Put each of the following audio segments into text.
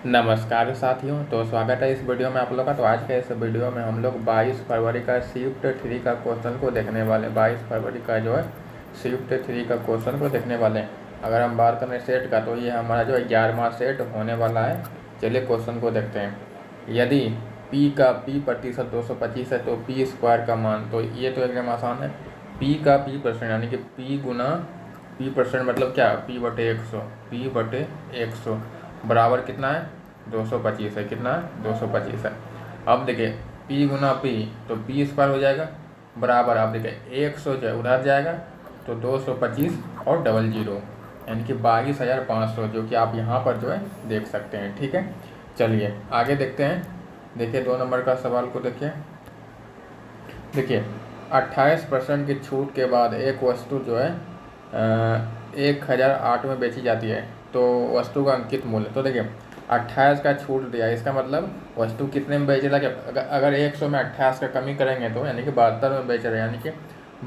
नमस्कार साथियों, तो स्वागत है इस वीडियो में आप लोग का। तो आज के इस वीडियो में हम लोग 22 फरवरी का शिफ्ट 3 का क्वेश्चन को देखने वाले हैं। 22 फरवरी का जो है शिफ्ट 3 का क्वेश्चन को देखने वाले हैं। अगर हम बात करें सेट का, तो ये हमारा जो है 11वां सेट होने वाला है। चलिए क्वेश्चन को देखते हैं। यदि p का p प्रतिशत 225 है तो p स्क्वायर का मान, तो ये तो एकदम आसान है। p का p परसेंट यानी कि p गुना p परसेंट मतलब क्या, p/100 बराबर कितना है, 225 है। कितना है, 225 है। अब देखिए p गुना p, तो p स्क्वायर हो जाएगा बराबर, आप देखिए 100 जो है उधर जाएगा तो 225 और 00 यानी कि 22,500, जो कि आप यहाँ पर जो है देख सकते हैं। ठीक है, चलिए आगे देखते हैं। देखिए 2 नंबर का सवाल को देखिए 28% की छूट के बाद एक वस्तु जो है 1008 में बेची जाती है, तो वस्तु का अंकित मूल्य, तो देखिए 28 का छूट दिया, इसका मतलब वस्तु कितने में बेच रहा है। अगर 100 में 28 का कमी करेंगे तो यानी कि 72 में बेच रहे हैं, यानी कि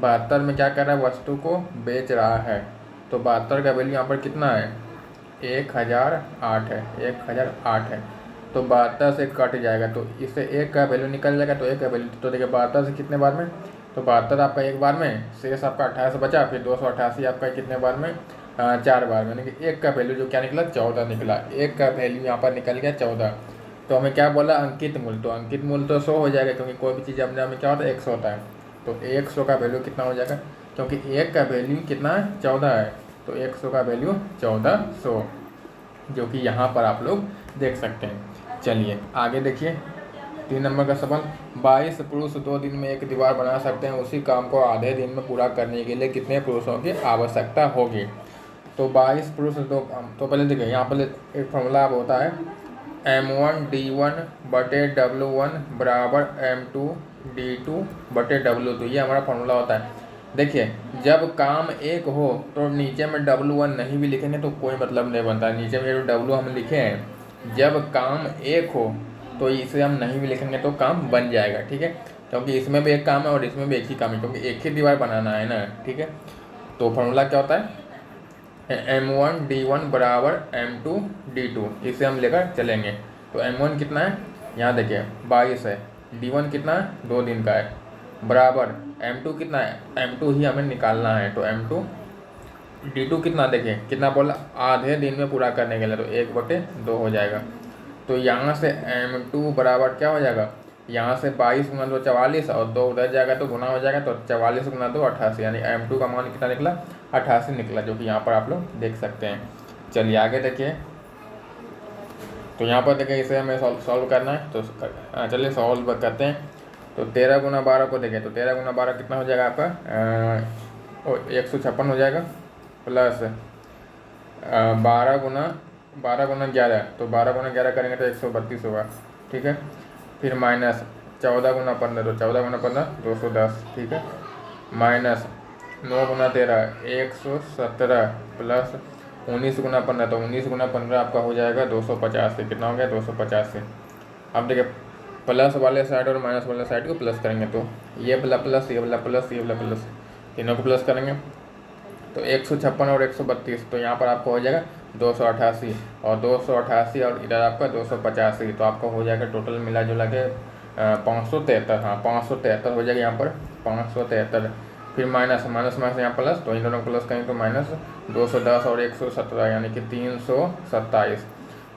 72 में क्या कर रहा है, वस्तु को बेच रहा है। तो 72 का वैल्यू यहाँ पर कितना है, 1008 है। 1008 है तो 72 से कट जाएगा, तो इससे 1 का वैल्यू निकल जाएगा। तो 1 का वैल्यू, तो देखिए 72 से कितने बार में, तो 72 आपका एक बार में, शेष आपका 28 बचा, फिर 288 आपका कितने बार में, 4 बार में, यानी कि 1 का वैल्यू जो क्या निकला, 14 निकला। 1 का वैल्यू यहाँ पर निकल गया 14। तो हमें क्या बोला, अंकित मूल्य, तो अंकित मूल्य तो 100 हो जाएगा, क्योंकि कोई भी चीज़ अपने आप में क्या होता है, 100 होता है। तो 100 का वैल्यू कितना हो जाएगा, क्योंकि 1 का वैल्यू कितना है, 14 है, तो 100 का वैल्यू 1400, जो कि यहाँ पर आप लोग देख सकते हैं। चलिए आगे देखिए 3 नंबर का सवाल। 22 पुरुष 2 दिन में एक दीवार बना सकते हैं, उसी काम को आधे दिन में पूरा करने के लिए कितने पुरुषों की आवश्यकता होगी। तो 22 पुरुष तो पहले देखिए यहाँ पर एक फॉर्मूला अब होता है, M1D1/W1 बराबर M2D2/W2, ये हमारा फॉर्मूला होता है। देखिए जब काम एक हो तो नीचे में W1 नहीं भी लिखेंगे तो कोई मतलब नहीं बनता। नीचे में जो W हम लिखे हैं, जब काम एक हो तो इसे हम नहीं भी लिखेंगे तो काम बन जाएगा। ठीक है, क्योंकि इसमें भी एक काम है और इसमें भी एक ही काम है, क्योंकि एक ही दीवार बनाना है ना। ठीक है, तो फॉर्मूला क्या होता है, M1D1 बराबर M2D2, इसे हम लेकर चलेंगे। तो M1 कितना है, यहाँ देखिए 22 है, D1 कितना है, 2 दिन का है, बराबर M2 कितना है, M2 ही हमें निकालना है। तो M2D2 कितना, देखिए कितना बोला, आधे दिन में पूरा करने के लिए, तो 1/2 हो जाएगा। तो यहाँ से M2 बराबर क्या हो जाएगा, यहाँ से 22 गुना 2 44 और 2 उधर जाएगा तो गुना हो जाएगा, तो 44 गुना 2 88, यानी M2 का मान कितना निकला, 88 निकला, जो कि यहाँ पर आप लोग देख सकते हैं। चलिए आगे देखिए, तो यहाँ पर देखिए इसे हमें सॉल्व करना है, तो चलिए सॉल्व करते हैं। तो 13 गुना 12 को देखें, तो 13 गुना 12 कितना हो जाएगा आपका, 156 हो जाएगा, प्लस 12 गुना 11, तो 12 गुना 11 करेंगे तो 132 होगा। ठीक है, फिर माइनस 14 गुना 15, तो 14 गुना 15 210। ठीक है, माइनस 9 गुना 13 117, प्लस 19 गुना 15, तो 19 गुना 15 आपका हो जाएगा 250 से। कितना हो गया, 250 से। अब देखिए प्लस वाले साइड और माइनस वाले साइड को प्लस करेंगे, तो ये वाला प्लस, ये वाला प्लस, ये वाला प्लस, तीनों को प्लस करेंगे तो 156 और 132, तो यहाँ पर आपको हो जाएगा 288, और 288 और इधर आपका 285, तो आपका हो जाएगा टोटल मिला जुला के 573। हाँ 573 हो जाएगा यहाँ पर, 573। फिर माइनस यहाँ प्लस, तो इन दोनों को प्लस करेंगे तो माइनस 210 और 117, यानी कि 327।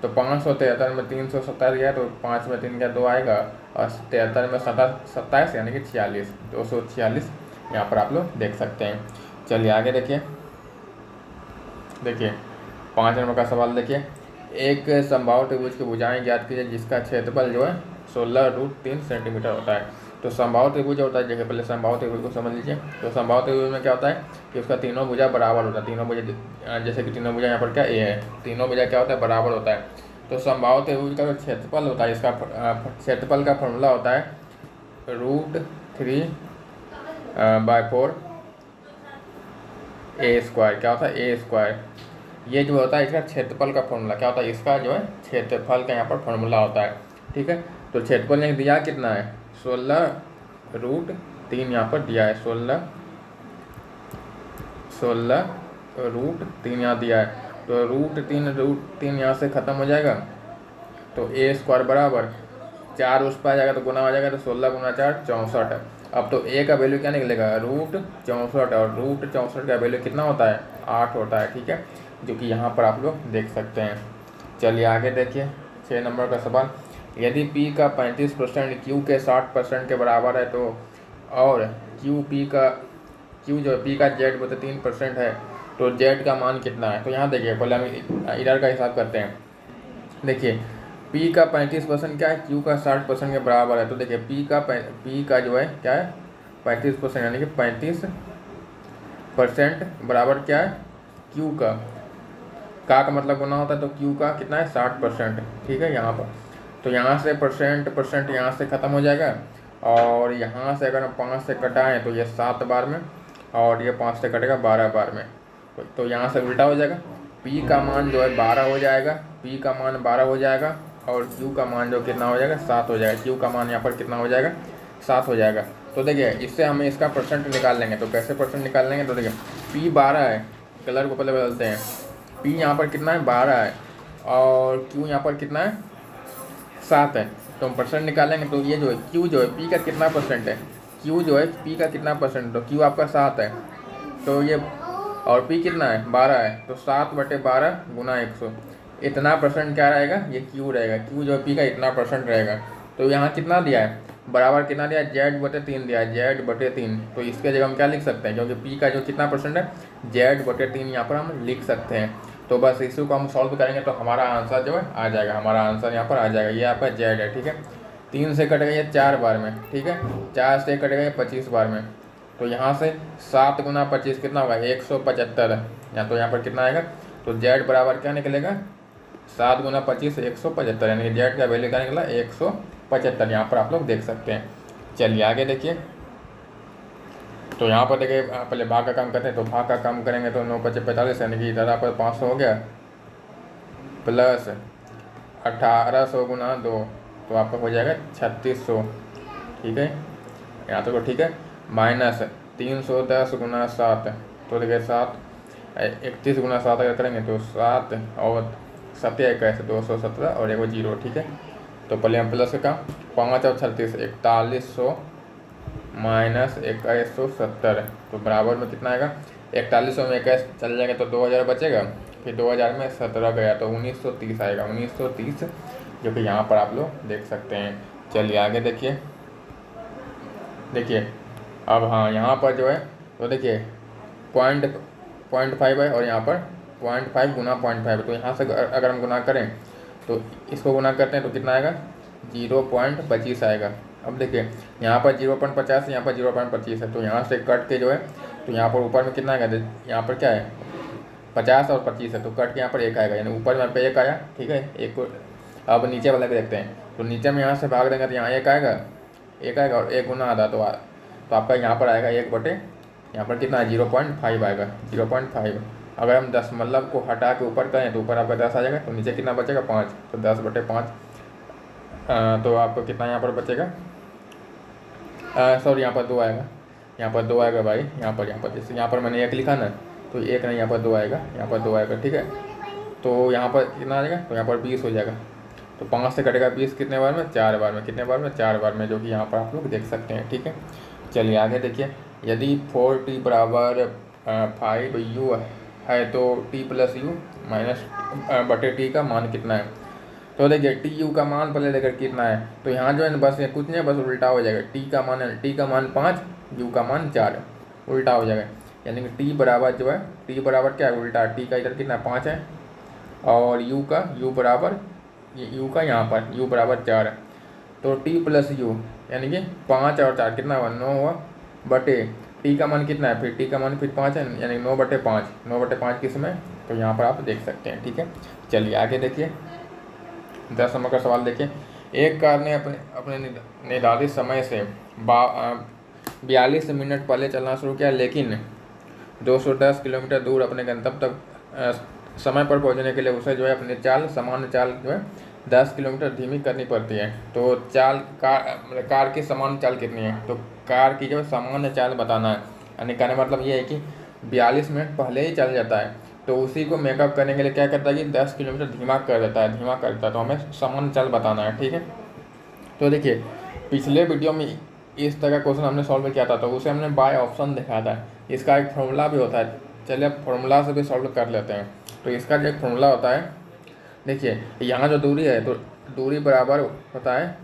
तो 573 में 327 गया तो 5 में 3 गया 2 आएगा, और 73 में 27 यानी कि 46, 246 यहाँ पर आप लोग देख सकते हैं। चलिए आगे देखिए 5 नंबर का सवाल देखिए। एक समबाहु त्रिभुज की भुजाएं ज्ञात कीजिए जिसका क्षेत्रफल जो है 16√3 सेंटीमीटर होता है। तो समबाहु त्रिभुज होता है, जगह पहले समबाहु त्रिभुज को समझ लीजिए। तो समबाहु त्रिभुज में क्या होता है कि उसका तीनों भुजा बराबर होता है। तीनों भुजा, जैसे कि तीनों भुजा यहाँ पर क्या ए है, तीनों भुजा क्या होता है, बराबर होता है। तो समबाहु त्रिभुज का जो क्षेत्रफल होता है, इसका क्षेत्रफल का फॉर्मूला होता है √3/4 A²। क्या होता है, A²। ये जो होता है इसका क्षेत्रफल का फॉर्मूला क्या होता है, इसका जो है क्षेत्रफल का यहाँ पर फॉर्मूला होता है। ठीक है, तो क्षेत्रफल ने दिया कितना है, 16√3 यहाँ पर दिया है, 16√3 यहाँ दिया है। तो √3 यहाँ से ख़त्म हो जाएगा, तो ए स्क्वायर बराबर 4 उस पर आ जाएगा तो गुना हो जाएगा, तो 16 गुना 4 64। अब तो ए का वैल्यू क्या निकलेगा, रूट 64, और रूट 64 का वैल्यू कितना होता है, 8 होता है। ठीक है, जो कि यहाँ पर आप लोग देख सकते हैं। चलिए आगे देखिए 6 नंबर का सवाल। यदि P का 35% Q के 60% के बराबर है तो, और Q जो P का Z/3% है, तो Z का मान कितना है। तो यहाँ देखिए पहले हम इधर का हिसाब करते हैं। देखिए P का 35% क्या है, Q का 60% के बराबर है। तो देखिए P का जो है क्या है 35%, यानी कि 35% बराबर क्या है Q का मतलब गुना होता है, तो Q का कितना है 60%। ठीक है, यहाँ पर तो यहाँ से परसेंट यहाँ से ख़त्म हो जाएगा, और यहाँ से अगर हम 5 से कटाएँ तो ये 7 बार में, और ये 5 से कटेगा 12 बार में। तो यहाँ से उल्टा हो जाएगा, P का मान जो है 12 हो जाएगा, P का मान 12 हो जाएगा, और Q का मान जो कितना हो जाएगा 7 हो जाएगा। Q का मान यहाँ पर कितना हो जाएगा 7 हो जाएगा। तो देखिए इससे हमें इसका परसेंट निकाल लेंगे। तो कैसे परसेंट निकाल लेंगे, तो देखिए P 12 है, कलर को पहले बदलते हैं। P यहाँ पर कितना है 12 है, और Q यहाँ पर कितना है 7 है। तो हम परसेंट निकालेंगे, तो ये जो है Q जो है P का कितना परसेंट है, Q जो है P का कितना परसेंट, तो Q आपका 7 है, तो ये, और P कितना है 12 है, तो 7/12 गुना 100, इतना परसेंट क्या रहेगा, ये Q रहेगा। Q जो है P का इतना परसेंट रहेगा। तो यहाँ कितना दिया है, बराबर कितना दिया है, Z/3 दिया है, Z/3। तो इसके जगह हम क्या लिख सकते हैं, क्योंकि P का जो कितना परसेंट है Z/3 यहाँ पर हम लिख सकते हैं। तो बस इसी को हम सॉल्व करेंगे तो हमारा आंसर जो है आ जाएगा, हमारा आंसर यहाँ पर आ जाएगा। ये आपका Z है। ठीक है, 3 से कटेगा ये 4 बार में। ठीक है, 4 से कटेगा ये 25 बार में। तो यहाँ से 7 गुना 25 कितना होगा 175 है, या तो यहाँ पर कितना आएगा, तो Z बराबर क्या निकलेगा 7 गुना 25 175, यानी कि Z का वैल्यू क्या निकला 175। यहाँ पर आप लोग देख सकते हैं। चलिए आगे देखिए। तो यहाँ पर देखिए पहले भाग का काम करते हैं। तो भाग का काम करेंगे तो 9 × 5 = 45, यानी कि इधर आप 500 हो गया, प्लस 1800 गुना 2, तो आपका हो जाएगा 3600। ठीक है, यहाँ तक तो ठीक है, माइनस 310 गुना 7, तो देखिए 7 31 गुना 7 अगर करेंगे तो 7 और 7 21 217 और 1 0। ठीक है, तो पहले हम प्लस का 5 और 36 4100 माइनस 2170, तो बराबर में कितना आएगा, 4100 में 21 चल जाएगा तो 2000 बचेगा, फिर 2000 में 17 गया तो 1930 आएगा, 1930, जो कि यहाँ पर आप लोग देख सकते हैं। चलिए आगे देखिए। देखिए अब हाँ यहाँ पर जो है, तो देखिए 0.5 है, और यहाँ पर 0.5 गुना 0.5, तो यहाँ से अगर हम गुना करें तो इसको गुना करते हैं तो कितना आएगा 0.25 आएगा। अब देखिए यहाँ पर 0.50 यहाँ पर 0.25 है, तो यहाँ से कट के जो है, तो यहाँ पर ऊपर में कितना आएगा, यहाँ पर क्या है 50 और 25 है, तो कट के यहाँ पर 1 आएगा, यानी ऊपर में पे 1 आया। ठीक है, 1 को अब नीचे वाला भी देखते हैं। तो नीचे में यहाँ से भाग देंगे तो यहाँ 1 आएगा, 1 आएगा, और 1 गुना आधा, तो आपका यहाँ पर आएगा 1 बटे, यहाँ पर कितना है 0.5 आएगा, 0.5। अगर हम दशमलव को हटा के ऊपर करें तो ऊपर आपका 10 आ जाएगा, तो नीचे कितना बचेगा 5, तो 10/5, तो आपको कितना यहाँ पर बचेगा, सॉरी यहाँ पर 2 आएगा, यहाँ पर 2 आएगा भाई, यहाँ पर जैसे यहाँ पर मैंने 1 लिखा ना, तो 1 नहीं, यहाँ पर 2 आएगा, यहाँ पर 2 आएगा। ठीक है, तो यहाँ पर कितना आ जाएगा, तो यहाँ पर 20 हो जाएगा। तो 5 से कटेगा 20 कितने बार में, 4 बार में, कितने बार में 4 बार में, जो कि यहाँ पर आप लोग देख सकते हैं। ठीक है, चलिए आगे देखिए। यदि 4t बराबर 5u है तो t प्लस यू माइनस बटे t का मान कितना है। तो देखिए tu का मान पहले देखकर कितना है, तो यहाँ जो है बस ये कुछ नहीं, बस उल्टा हो जाएगा। t का मान 5, u का मान 4, उल्टा हो जाएगा, यानी कि t बराबर जो है, t बराबर क्या है उल्टा, t का इधर कितना 5 है, और u बराबर u का यहाँ पर u बराबर 4 है, तो t प्लस यू यानी कि 5 और 4 कितना हुआ 9 हुआ, बटे t का मान कितना है, फिर t का मान फिर 5 है, यानी 9/5, 9/5 किस में, तो यहाँ पर आप देख सकते हैं। ठीक है, चलिए आगे देखिए। 10 नंबर का सवाल देखिए। एक कार ने अपने निर्धारित समय से 42 मिनट पहले चलना शुरू किया, लेकिन 210 किलोमीटर दूर अपने गंतव्य तक समय पर पहुंचने के लिए उसे जो है अपनी सामान्य चाल जो है 10 किलोमीटर धीमी करनी पड़ती है। तो कार की सामान्य चाल कितनी है, तो कार की जो है सामान्य चाल बताना है, यानी कहने मतलब ये है कि 42 मिनट पहले ही चल जाता है, तो उसी को मेकअप करने के लिए क्या करता है कि 10 किलोमीटर धीमा कर देता है, तो हमें सामान्य चाल बताना है, ठीक है। तो देखिए पिछले वीडियो में इस तरह का क्वेश्चन हमने सॉल्व किया था, तो उसे हमने बाय ऑप्शन दिखाया था। इसका एक फॉर्मूला भी होता है, चलिए अब फॉर्मूला से भी सॉल्व कर लेते हैं। तो इसका जो एक फॉर्मूला होता है, देखिए यहाँ जो दूरी है तो दूरी बराबर होता है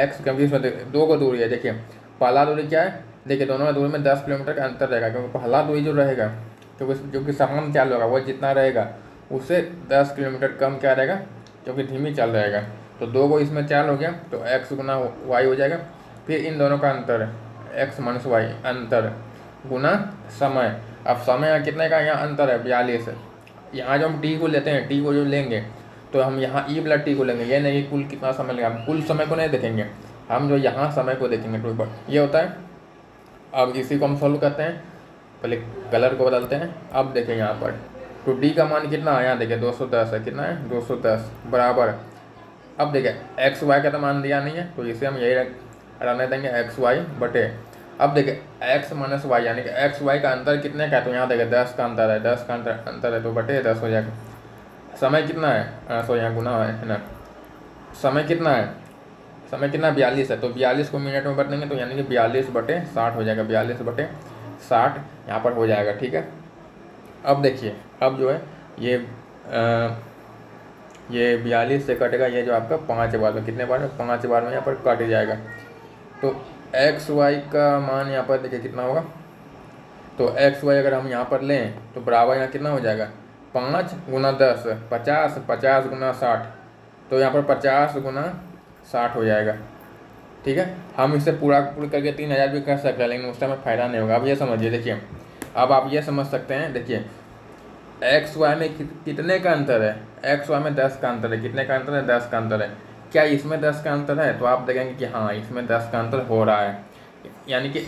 एक्स, क्योंकि इसमें दो को दूरी है। देखिए पहला दूरी क्या है, देखिए दोनों में दूरी में 10 किलोमीटर का अंतर रहेगा, क्योंकि पहला दूरी जो रहेगा क्योंकि जो कि सामान्य चाल होगा वो जितना रहेगा उससे 10 किलोमीटर कम क्या रहेगा, क्योंकि धीमी चाल रहेगा। तो दो को इसमें चाल हो गया तो एक्स गुना वाई हो जाएगा। फिर इन दोनों का अंतर एक्स माइनस वाई अंतर गुना समय। अब समय कितने का यहाँ अंतर है 42। यहाँ जो हम टी को लेते हैं, टी को जो लेंगे तो हम यहाँ ई वाला टी को लेंगे, ये नहीं कुल कितना समय लगेगा, हम कुल समय को नहीं देखेंगे, हम जो यहाँ समय को देखेंगे। तो ये होता है। अब इसी को हम सॉल्व करते हैं, पहले कलर को बदलते हैं। अब देखें यहाँ पर तो डी का मान कितना है, यहाँ देखिए 210 है, कितना है 210 बराबर। अब देखिए एक्स वाई का तो मान दिया नहीं है तो इसे हम यही रहने देंगे एक्स वाई बटे। अब देखिए एक्स माइनस वाई यानी कि एक्स वाई का अंतर कितने का है, तो यहाँ देखिए 10 का अंतर है, 10 का अंतर है तो बटे 10 हो जाएगा। समय कितना है, सो यहाँ गुना है ना, समय कितना है, समय कितना 42 है, तो 42 को मिनट में बदलेंगे तो यानी कि 42 बटे 60 हो जाएगा, 42 बटे 60 यहाँ पर हो जाएगा, ठीक है। अब देखिए अब जो है ये 42 से कटेगा, ये जो आपका 5 बार में, कितने बार में 5 बार में यहाँ पर कट जाएगा। तो एक्स वाई का मान यहाँ पर देखिए कितना होगा, तो एक्स वाई अगर हम यहाँ पर लें तो बराबर यहाँ कितना हो जाएगा 5 गुना 10 50, 50 गुना 60, तो यहाँ पर 50 गुना 60 हो जाएगा, ठीक है। हम इसे पूरा करके 3000 भी कर सकते हैं, लेकिन उस टाइम में फ़ायदा नहीं होगा। अब ये समझिए, देखिए अब आप ये समझ सकते हैं, देखिए एक्स वाई में कितने का अंतर है, एक्स वाई में 10 का अंतर है, कितने का अंतर है 10 का अंतर है। क्या इसमें 10 का अंतर है, तो आप देखेंगे कि हाँ इसमें 10 का अंतर हो रहा है, यानी कि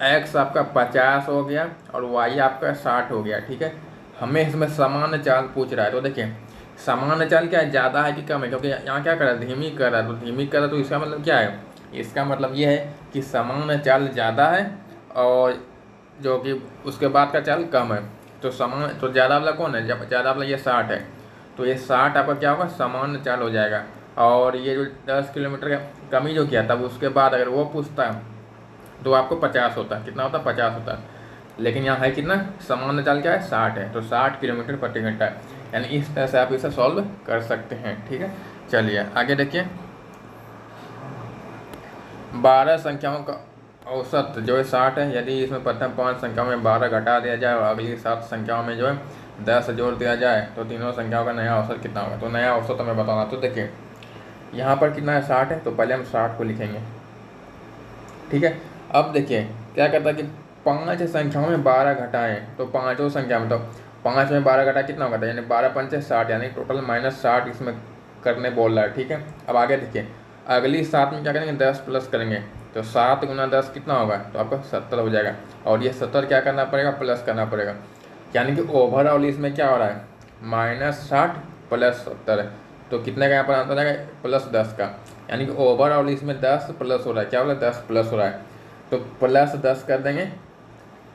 एक्स आपका 50 हो गया और वाई आपका 60 हो गया, ठीक है। हमें इसमें सामान्य चाल पूछ रहा है, तो देखिए सामान्य चाल क्या है, ज़्यादा है कि कम है, क्योंकि यहाँ क्या कर रहा है धीमी कर रहा है, तो धीमी कर रहा है तो इसका मतलब क्या है, इसका मतलब ये है कि सामान्य चाल ज़्यादा है और जो कि उसके बाद का चाल कम है। तो सामान्य तो ज़्यादा वाला कौन है, जब ज़्यादा वाला ये 60 है, तो ये 60 आपका क्या होगा सामान्य चाल हो जाएगा। और ये जो 10 किलोमीटर का कमी जो किया तब उसके बाद अगर वो पूछता है तो आपको 50 होता है, कितना होता है 50 होता है, लेकिन यहाँ है कितना सामान्य चाल क्या है 60 है, तो 60 किलोमीटर प्रति घंटा है। यानी इस तरह से आप इसे सॉल्व कर सकते हैं, ठीक है। चलिए आगे देखिए, 12 संख्याओं का औसत जो है 60 है। यदि इसमें प्रथम 5 संख्याओं में 12 घटा दिया जाए और अगली 7 संख्याओं में जो है 10 जोड़ दिया जाए तो तीनों संख्याओं का नया औसत कितना होगा। तो नया औसत हमें बताना, तो देखिए यहाँ पर कितना है 60 है, तो पहले हम 60 को लिखेंगे, ठीक है। अब देखिए क्या कहता है कि 5 संख्याओं में 12 घटाएं, तो पाँचों संख्या में, तो 5 में 12 घटा कितना होगा, यानी 12 पंचे 60, यानी टोटल -60 इसमें करने बोल रहा है, ठीक है। अब आगे देखिए अगली 7 में क्या करेंगे 10 प्लस करेंगे, तो 7 गुना 10 कितना होगा, तो आपका 70 हो जाएगा। और ये 70 क्या करना पड़ेगा प्लस करना पड़ेगा, यानी कि ओवरऑल इसमें क्या हो रहा है -60 प्लस 70, तो कितने का यहाँ पर आंसर आएगा +10 का, यानी कि ओवरऑल इसमें 10 प्लस हो रहा है, क्या हो रहा है 10 प्लस हो रहा है। तो +10 कर देंगे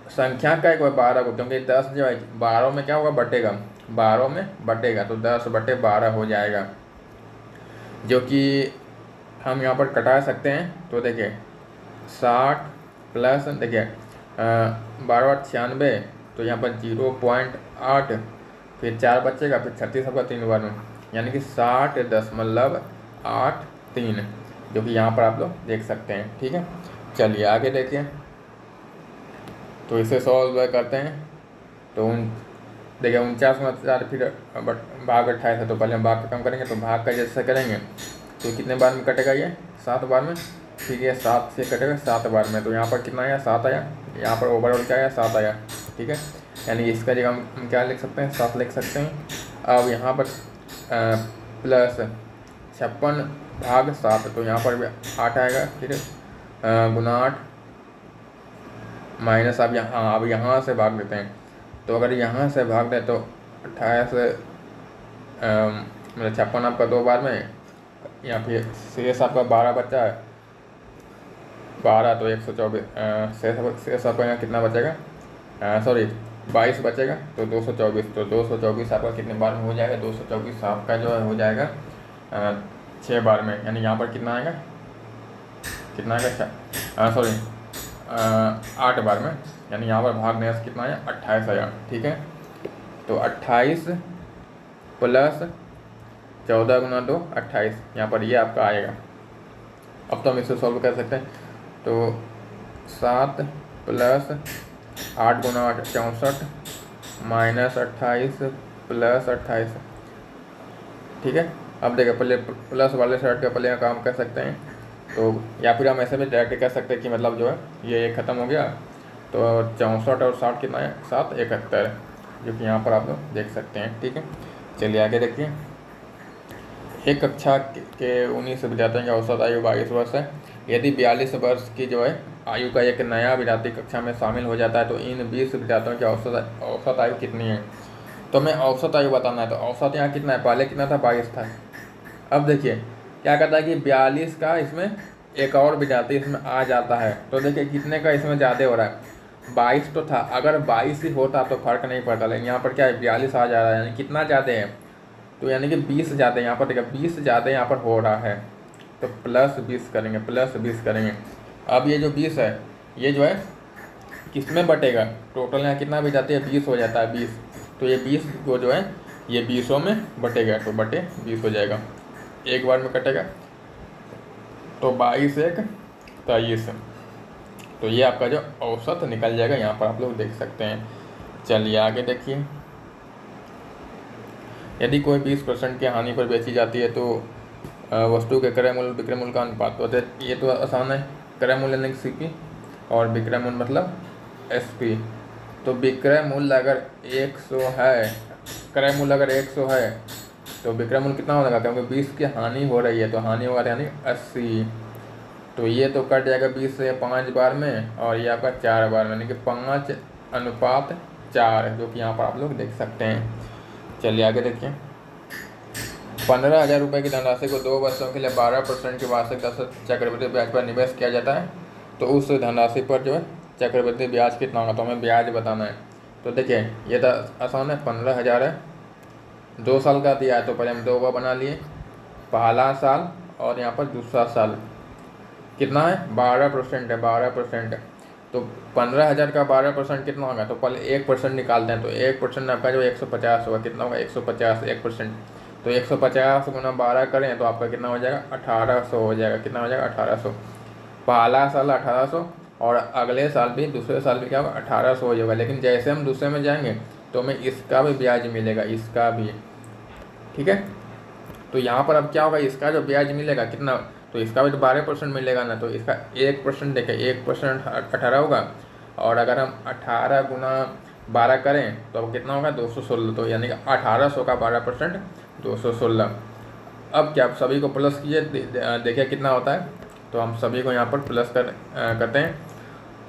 संख्या का एक 12 को, क्योंकि 10 जो है 12 में क्या होगा बटेगा, 12 में बटेगा, तो 10 बटे 12 हो जाएगा, जो कि हम यहाँ पर कटा सकते हैं। तो देखिए 60 प्लस देखिए 12 96, तो यहाँ पर 0.8, फिर 4 बचेगा, फिर 36 आपका 3 बार में, यानी कि 60.83, जो कि यहाँ पर आप लोग देख सकते हैं, ठीक है। चलिए आगे देखिए, तो इसे सॉल्व करते हैं। तो देखिए 49 फिर भाग 28 है, तो पहले हम भाग का कम करेंगे, तो भाग का जैसे करेंगे तो कितने बार में कटेगा ये 7 बार में, फिर ये 7 से कटेगा 7 बार में, तो यहाँ पर कितना आया 7 आया, यहाँ पर ओवरऑल क्या आया 7 आया, ठीक है। यानी इसका जगह हम क्या लिख सकते हैं 7 लिख सकते हैं। अब यहाँ पर +56 भाग 7, तो यहाँ पर भी 8 आएगा, फिर गुना 8 माइनस अब यहाँ से भाग देते हैं, तो अगर यहाँ से भाग दें तो 28 मतलब 56 आपका 2 बार में, या फिर शेष आपका 12 बचा है 12, तो 124 शेष आपका यहाँ कितना बचेगा, सॉरी 22 बचेगा तो 224, तो 224 आपका कितने बार में हो जाएगा, 224 आपका जो है हो जाएगा 6 बार में, यानी यहाँ पर कितना आएगा, कितना आएगा सॉरी 8 बार में, यानी यहाँ पर भाग में कितना है 28,000। ठीक है, तो 28 प्लस 14 गुना 2 28, यहाँ पर ये आपका आएगा। अब तो हम इसे सॉल्व कर सकते हैं, तो 7 प्लस 8 गुना 8 64 माइनस 28 प्लस 28। ठीक है, अब देखिए पहले प्लस वाले साइड का पहले काम कर सकते हैं, तो या फिर हम ऐसे भी डायरेक्ट कर सकते हैं कि मतलब जो है ये एक ख़त्म हो गया, तो 64 और 60 कितना है 7 71, जो कि यहाँ पर आप लोग देख सकते हैं। ठीक है, चलिए आगे देखिए। एक कक्षा के 19 विद्यार्थियों की औसत आयु 22 वर्ष है। यदि 42 वर्ष की जो है आयु का एक नया विद्यार्थी कक्षा में शामिल हो जाता है तो इन 20 विद्यार्थियों की औसत आयु कितनी है। तो हमें औसत आयु बताना है, तो औसत यहाँ कितना है, पहले कितना था 22 था। अब देखिए क्या कहता है कि 42 का इसमें एक और विद्यार्थी इसमें आ जाता है, तो देखिए कितने का इसमें ज़्यादा हो रहा है, 22 तो था, अगर 22 ही होता तो फर्क नहीं पड़ता, लेकिन यहाँ पर क्या है 42 आ जा रहा है, यानी कितना ज़्यादा है, तो यानी कि 20 ज़्यादा है यहाँ पर, देखिए 20 ज़्यादा यहाँ पर हो रहा है, तो प्लस 20 करेंगे, प्लस 20 करेंगे। अब ये जो 20 है ये जो है किस में बटेगा, टोटल यहाँ कितना भी जाती है 20 हो जाता है 20, तो ये 20 को जो है ये 20 में बटेगा, तो बटे 20 हो जाएगा, एक बार में कटेगा, तो 22 एक 23, तो ये आपका जो औसत निकल जाएगा, यहाँ पर आप लोग देख सकते हैं। चलिए आगे देखिए। यदि कोई 20% की हानि पर बेची जाती है तो वस्तु के क्रय मूल्य विक्रय मूल्य का अनुपात, तो ये तो आसान है, क्रय मूल्य यानी CP और विक्रय मूल्य मतलब SP। तो विक्रय मूल्य अगर 100 है, क्रय मूल्य अगर 100 है तो विक्रय मूल्य कितना होगा, क्योंकि 20 की हानि हो रही है तो हानि होगा यानी 80, तो ये तो कट जाएगा 20 से 5 बार में, और ये आपका 4 बार में, यानी कि 5:4, जो कि यहाँ पर आप लोग देख सकते हैं। चलिए आगे देखिए। 15,000 रुपये की धनराशि को 2 वर्षों के लिए 12% की वार्षिक दर चक्रवृद्धि ब्याज पर निवेश किया जाता है, तो उस धनराशि पर जो है चक्रवृद्धि ब्याज कितना होगा, तो हमें ब्याज बताना है। तो देखिए ये तो आसान है, 15,000 है, 2 साल का दिया है, तो पहले हम 2 का बना लिए, पहला साल और यहाँ पर दूसरा साल कितना है 12% है, 12%, तो 15,000 का 12% कितना होगा, तो पहले 1% निकालते हैं, तो 1% आपका जो 150 होगा, कितना होगा 150, 1%, तो 150 गुना 12 करें तो आपका कितना हो जाएगा 1800 हो जाएगा, कितना हो जाएगा 1800, पहला साल 1800 और अगले साल भी दूसरे साल भी क्या होगा 1800 हो जाएगा, लेकिन जैसे हम दूसरे में जाएंगे तो हमें इसका भी ब्याज मिलेगा, इसका भी। ठीक है, तो यहाँ पर अब क्या होगा, इसका जो ब्याज मिलेगा कितना, तो इसका भी तो 12% मिलेगा ना, तो इसका 1% देखें, 1% 18 होगा, और अगर हम 18 गुना 12 करें तो अब कितना होगा 216, तो यानी कि 1800 का 12% 216। अब क्या आप सभी को प्लस कीजिए, देखिए कितना होता है, तो हम सभी को यहाँ पर प्लस करते हैं,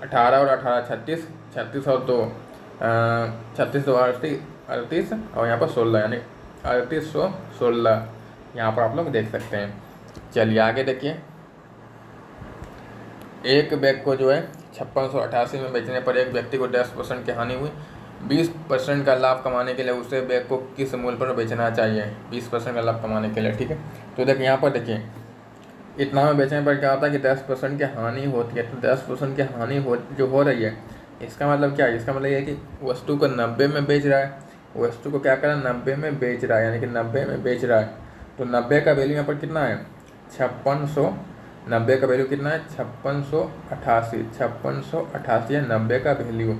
18 और 18 36, 36 और 2 36 2 38 और यहाँ पर 16, यानी 3816, यहाँ पर आप लोग देख सकते हैं। चलिए आगे देखिए। एक बैग को जो है 5688 में बेचने पर एक व्यक्ति को 10% की हानि हुई, 20% का लाभ कमाने के लिए उसे बैग को किस मूल्य पर बेचना चाहिए, 20% का लाभ कमाने के लिए। ठीक है, तो देखिए यहाँ पर देखिए इतना में बेचने पर क्या होता है कि 10% की हानि होती है, तो 10% की हानि जो हो रही है, इसका मतलब क्या है, इसका मतलब ये कि वस्तु को 90 में बेच रहा है, वस्तु को क्या कर रहा है 90 में बेच रहा है, यानी कि 90 में बेच रहा है, तो 90 का वैल्यू यहाँ पर कितना है 5600, 90 का वैल्यू कितना है 5688, 5688 है 90 का वैल्यू।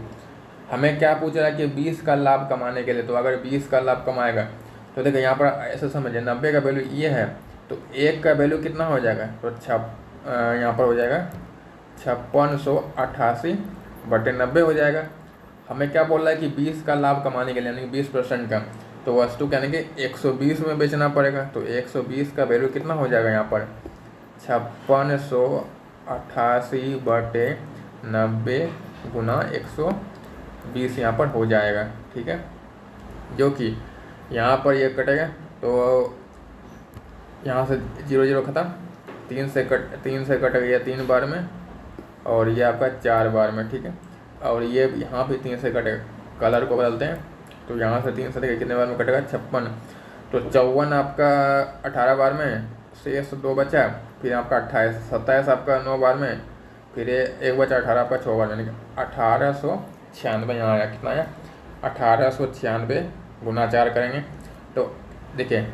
हमें क्या पूछ रहा है कि 20 का लाभ कमाने के लिए, तो अगर 20 का लाभ कमाएगा तो देखिए यहाँ पर ऐसे समझिए 90 का वैल्यू ये है, तो 1 का वैल्यू कितना हो जाएगा, तो यहाँ पर हो जाएगा 5688 बटे 90 हो जाएगा। हमें क्या बोल रहा है कि 20 का लाभ कमाने के लिए, यानी कि 20% का, तो वस्तु यानी कि 120 में बेचना पड़ेगा, तो 120 का वैल्यू कितना हो जाएगा यहाँ पर 5688 बटे 90 गुना 120 यहाँ पर हो जाएगा। ठीक है, जो कि यहाँ पर ये कटेगा, तो यहाँ से 0 0 ख़त्म, 3 से कट गया 3 बार में, और ये आपका 4 बार में। ठीक है, और ये यहाँ भी 3 से कलर को बदलते हैं। तो यहाँ से 3 से देखिए कितने बार में कटेगा, 56। तो 54 आपका 18 बार में, शेष 2 बचा, फिर आपका 28, 27 आपका 9 बार में, फिर एक बचा 18 आपका 6 बार में, यानी कि 1896 यहाँ आया। कितना आया, 1896 गुना 4 करेंगे तो देखिए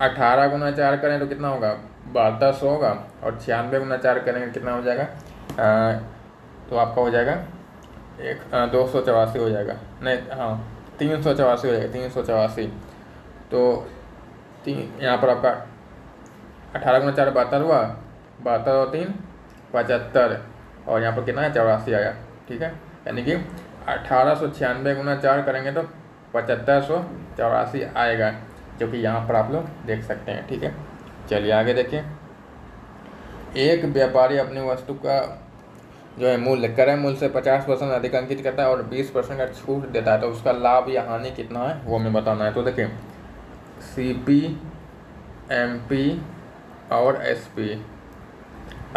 18 गुना 4 करें तो कितना होगा, 7200 होगा, और 96 गुना 4 करेंगे कितना हो जाएगा, तो आपका हो जाएगा 284 हो जाएगा, नहीं हाँ 384 हो जाएगा, 384। तो यहाँ पर आपका 18 गुना 4 72 हुआ, 72 और 3 75, और यहाँ पर कितना है 84 आया। ठीक है, यानी कि 1896 गुना 4 करेंगे तो 7584 आएगा, जो कि यहाँ पर आप लोग देख सकते हैं। ठीक है, चलिए आगे देखिए। एक व्यापारी अपनी वस्तु का जो है मूल्य क्रय मूल्य से 50% अधिक अंकित करता है और 20% का छूट देता है, तो उसका लाभ या हानि कितना है वो हमें बताना है। तो देखिए CP, MP और SP,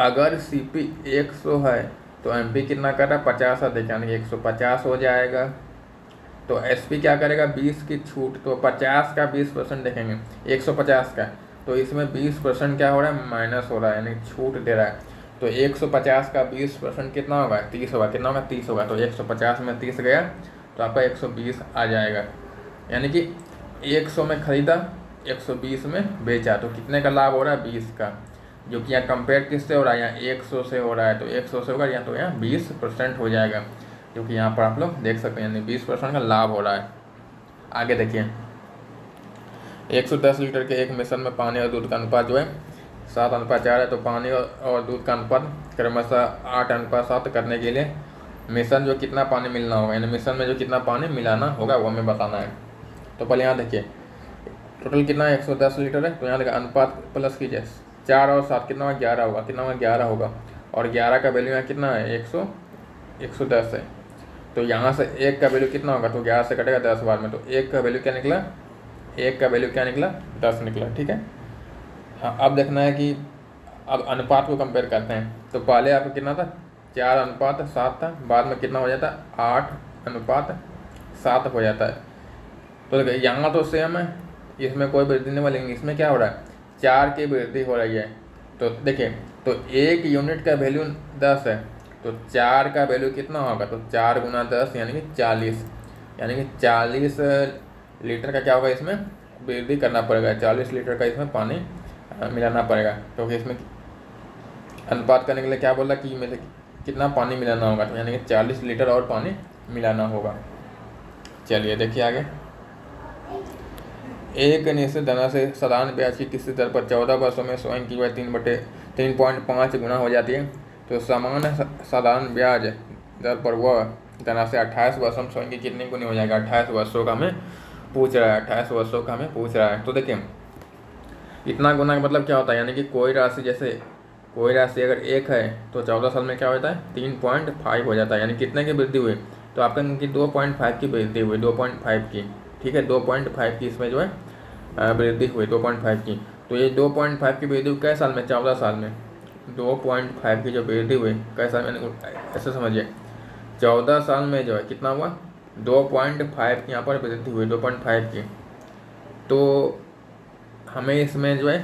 अगर CP 100 है तो MP कितना कर रहा है, 50 अधिक, यानी 150 हो जाएगा। तो SP क्या करेगा, 20 की छूट, तो 50 का 20% देखेंगे, 150 का, तो इसमें 20% क्या हो रहा है, माइनस हो रहा है, यानी छूट दे रहा है। तो 150 का 20% कितना होगा, 30 होगा, कितना होगा 30 होगा। तो 150 में 30 गया तो आपका 120 आ जाएगा, यानी कि 100 में खरीदा, 120 में बेचा, तो कितने का लाभ हो रहा है, 20 का, जो कि यहाँ कंपेयर किससे हो रहा है, यहाँ 100 से हो रहा है, तो 100 से होगा यहाँ, तो यहाँ 20% हो जाएगा, जो कि यहाँ पर आप लोग देख सकते हैं, यानी 20% का लाभ हो रहा है। आगे देखिए, 110 लीटर के एक मिश्रण में पानी और दूध का अनुपात जो है 7:4 है। तो पानी और दूध का अनुपात क्रमशः 8:7 करने के लिए मिश्रण जो कितना पानी मिलाना होगा, यानी मिश्रण में जो कितना पानी मिलाना होगा वो हमें बताना है। तो पहले यहाँ देखिए टोटल कितना है, 110 लीटर है, तो यहाँ देखिए अनुपात प्लस कीजिए, 4 और 7 कितना होगा, 11 होगा, कितना होगा 11 होगा, और 11 का वैल्यू यहाँ कितना है, 110 है। तो यहाँ से 1 का वैल्यू कितना होगा, तो 11 से कटेगा 10 बार में, तो 1 का वैल्यू क्या निकला, 1 का वैल्यू क्या निकला, 10 निकला। ठीक है, हाँ अब देखना है कि अब अनुपात को कंपेयर करते हैं। तो पहले आपको कितना था, 4:7 था, बाद में कितना हो जाता है, 8:7 हो जाता है। तो देखिए यहाँ तो सेम है, इसमें कोई वृद्धि नहीं वाली, इसमें क्या हो रहा है, 4 की वृद्धि हो रही है। तो देखिए, तो 1 यूनिट का वैल्यू 10 है, तो 4 का वैल्यू कितना होगा, तो 4 गुना 10 यानी कि 40, यानी कि 40 लीटर का क्या होगा, इसमें वृद्धि करना पड़ेगा, 40 लीटर का इसमें पानी मिलाना पड़ेगा। क्योंकि इसमें अनुपात करने के लिए क्या बोला कि मेरे कितना पानी मिलाना होगा, तो यानी कि 40 लीटर और पानी मिलाना होगा। चलिए देखिए आगे, एक निश्चित धनराशि साधारण ब्याज की किसी दर पर 14 वर्षों में स्वयं की वह 3.5 गुना हो जाती है। तो सामान्य साधारण ब्याज दर पर वह धनराशि 28 वर्षों में स्वयं की कितनी गुनी हो जाएगा, 28 वर्षों का हमें पूछ रहा है, 28 वर्षों का हमें पूछ रहा है। तो देखिए इतना गुना का मतलब क्या होता है, यानी कि कोई राशि, जैसे कोई राशि अगर 1 है तो 14 साल में क्या होता है, 3.5 हो जाता है, यानी कितने की वृद्धि हुई, तो आपका इनकी 2.5 की वृद्धि हुई, 2.5 की। ठीक है, 2.5 की इसमें जो है वृद्धि हुई, 2.5 की। तो ये 2.5 की वृद्धि हुई कै साल में, 14 साल में। 2.5 की जो वृद्धि हुई कै साल में, ऐसे समझिए 14 साल में जो है कितना हुआ, 2.5 की यहाँ पर वृद्धि हुई, 2.5 की। तो हमें इसमें जो है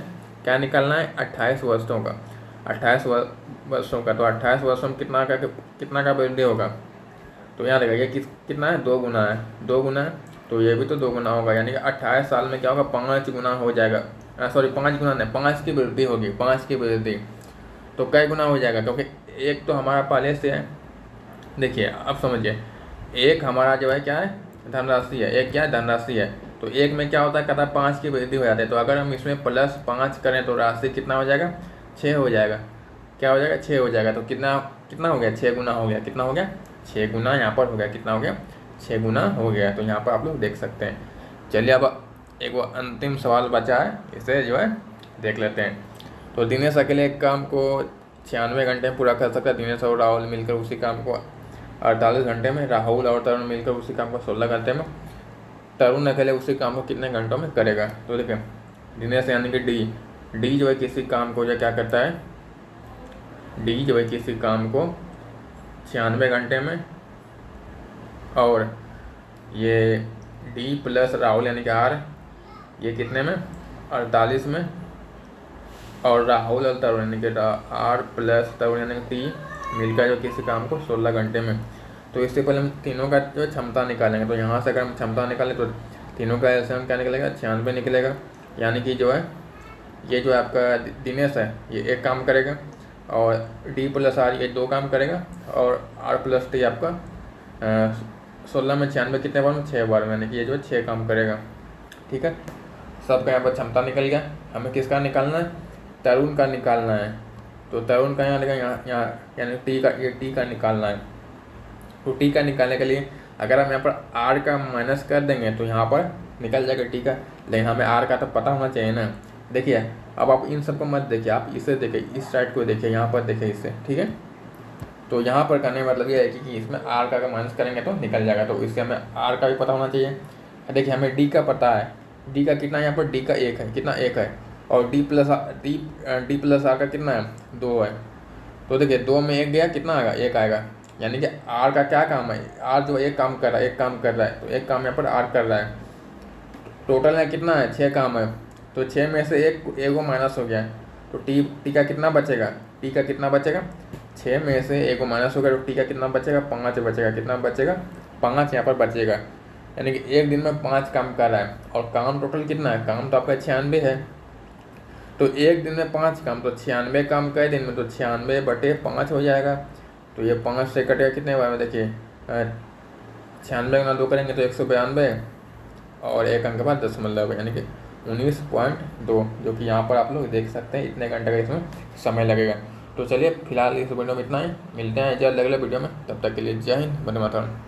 क्या निकालना है, 28 वर्षों का, 28 वर्षों का। तो 28 वर्षों में कितना का वृद्धि होगा, तो यहाँ देखिए कितना है, 2 गुना है, 2 गुना है, तो ये भी तो 2 गुना होगा, यानी कि 28 साल में क्या होगा, 5 गुना हो जाएगा, सॉरी 5 गुना नहीं, 5 की वृद्धि होगी, 5 की वृद्धि। तो कई गुना हो जाएगा, क्योंकि एक तो हमारा पहले से है, देखिए अब समझिए, एक हमारा जो है क्या है, धनराशि है, एक क्या है, धनराशि है। तो एक में क्या होता है, कहता है 5 की वृद्धि हो जाती है, तो अगर हम इसमें +5 करें तो राशि कितना हो जाएगा, 6 हो जाएगा, क्या हो जाएगा, 6 हो जाएगा। तो कितना हो गया, 6 गुना हो गया, कितना हो गया, 6 गुना यहाँ पर हो गया, कितना हो गया, 6 गुना हो गया। तो यहाँ पर आप लोग देख सकते हैं। चलिए अब एक वो अंतिम सवाल बचा है, इसे जो है देख लेते हैं। तो दिनेश अकेले एक काम को 96 घंटे में पूरा कर सकता है, दिनेश और राहुल मिलकर उसी काम को 48 घंटे में, राहुल और तरुण मिलकर उसी काम को 16 घंटे में, तरुण अकेले उसी काम को कितने घंटों में करेगा। तो देखिए दिनेश यानी कि डी जो है किसी काम को जो क्या करता है, डी जो है किसी काम को 96 घंटे में, और ये डी प्लस राहुल यानी कि आर, ये कितने में 48 में, और राहुल और तरुण यानी कि आर प्लस तरुण यानी कि टी मिलकर जो किसी काम को 16 घंटे में। तो इससे पहले हम तीनों का जो क्षमता निकालेंगे। तो यहाँ से अगर हम क्षमता निकालें तो तीनों का एलसीएम क्या निकलेगा, 96 निकलेगा। यानी कि जो है ये जो आपका दिनेश है ये एक काम करेगा, और डी प्लस आर ये 2 काम करेगा, और आर प्लस टी आपका 16 में 96 कितने बार में, 6 बार में, यानी कि ये जो 6 काम करेगा। ठीक है, सबका यहाँ पर क्षमता निकल गया। हमें किसका निकालना है, तरुण का निकालना है। तो तरुण का यहाँ लगेगा, यहाँ यानी टी का, ये टी का निकालना है। तो टी का निकालने के लिए अगर हम यहाँ पर आर का माइनस कर देंगे तो यहाँ पर निकल जाएगा टी का, लेकिन हमें आर का तो पता होना चाहिए ना। देखिए अब आप इन सबको मत देखिए, आप इसे देखिए, इस साइड को देखिए, यहाँ पर देखिए इससे। ठीक है, तो यहाँ पर करने का मतलब ये है कि इसमें आर का माइनस करेंगे तो निकल जाएगा। तो इससे हमें आर का भी पता होना चाहिए। देखिए हमें डी का पता है, डी का कितना, यहाँ पर डी का 1 है, कितना 1 है, और डी प्लस आर का कितना है, 2 है। तो देखिए 2 में 1 गया, कितना आएगा, 1 आएगा। यानी कि आर का क्या काम है, आर जो एक काम कर रहा है, एक काम कर रहा है, तो एक काम यहाँ पर आर कर रहा है। टोटल है कितना है, 6 काम है। तो 6 में से एक को माइनस हो गया, तो टी का कितना बचेगा, टी का कितना बचेगा, 6 में से एक को माइनस हो गया, तो टी का कितना बचेगा, 5 बचेगा। कितना बचेगा, 5 यहाँ पर बचेगा। यानी कि एक दिन में 5 काम कर रहा है, और काम टोटल कितना है, काम तो आपका 96 है। तो एक दिन में 5 काम, तो 96 काम कई दिन में, तो 96/5 हो जाएगा। तो ये 5 से कटेगा कितने बार में, देखिए 96 गुना 2 करेंगे तो 192, और एक अंक के बाद दशमलव, यानी कि 19.2, जो कि यहाँ पर आप लोग देख सकते हैं इतने घंटे का इसमें समय लगेगा। तो चलिए फिलहाल इस वीडियो में इतना ही, मिलते हैं जल्द अगले वीडियो में, तब तक के लिए जय हिंद, वंदे मातरम।